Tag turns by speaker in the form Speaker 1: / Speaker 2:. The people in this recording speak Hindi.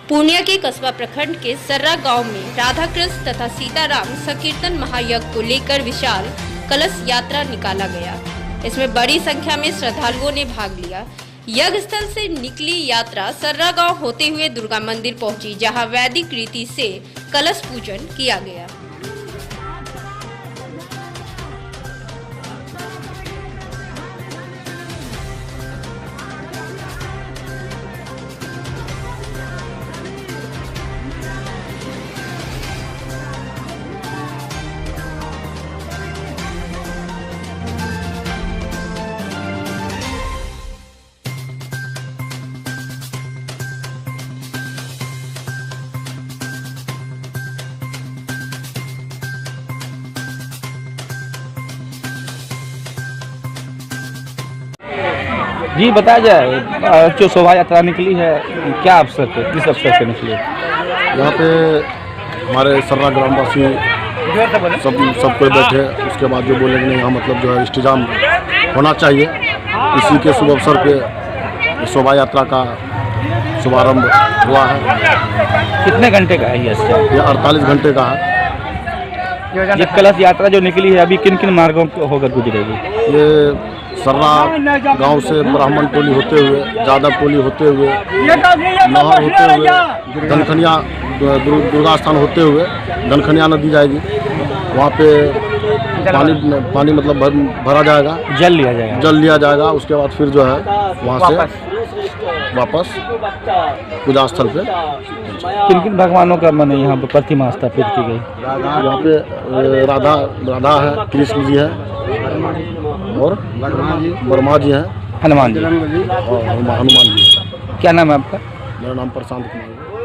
Speaker 1: पूर्णिया के कस्बा प्रखंड के सर्रा गांव में राधा कृष्ण तथा सीताराम संकीर्तन महायज्ञ को लेकर विशाल कलश यात्रा निकाला गया। इसमें बड़ी संख्या में श्रद्धालुओं ने भाग लिया। यज्ञ स्थल से निकली यात्रा सर्रा गांव होते हुए दुर्गा मंदिर पहुंची, जहां वैदिक रीति से कलश पूजन किया गया।
Speaker 2: जी बताया जाए, जो शोभा यात्रा निकली है क्या अवसर पे, किस अवसर पे निकली है?
Speaker 3: यहाँ पे हमारे सर्रा ग्रामवासी सब कोई बैठे, उसके बाद जो बोलेंगे नहीं यहाँ मतलब जो है इंतजाम होना चाहिए। इसी के शुभ अवसर पे शोभा यात्रा का शुभारंभ हुआ है।
Speaker 2: कितने घंटे का है ये?
Speaker 3: 48 घंटे का है।
Speaker 2: ये कलश यात्रा जो निकली है अभी किन किन मार्गों को होकर गुजरेगी?
Speaker 3: ये सर्रा गांव से ब्राह्मण टोली होते हुए, जादव टोली होते हुए, नहर होते हुए, धनखनिया दुर्गा स्थान होते हुए धनखनिया नदी जाएगी। वहाँ पे पानी मतलब भरा जाएगा, जल लिया जाएगा। उसके बाद फिर जो है वहाँ से वापस पूजा स्थल पे।
Speaker 2: किन किन भगवानों का मन यहाँ पर प्रतिमा स्थापित की गई?
Speaker 3: यहाँ पे राधा है, कृष्ण जी है और ब्रह्मा जी हैं,
Speaker 2: हनुमान जी
Speaker 3: और हनुमान जी।
Speaker 2: क्या नाम है आपका?
Speaker 3: मेरा नाम प्रशांत कुमार है।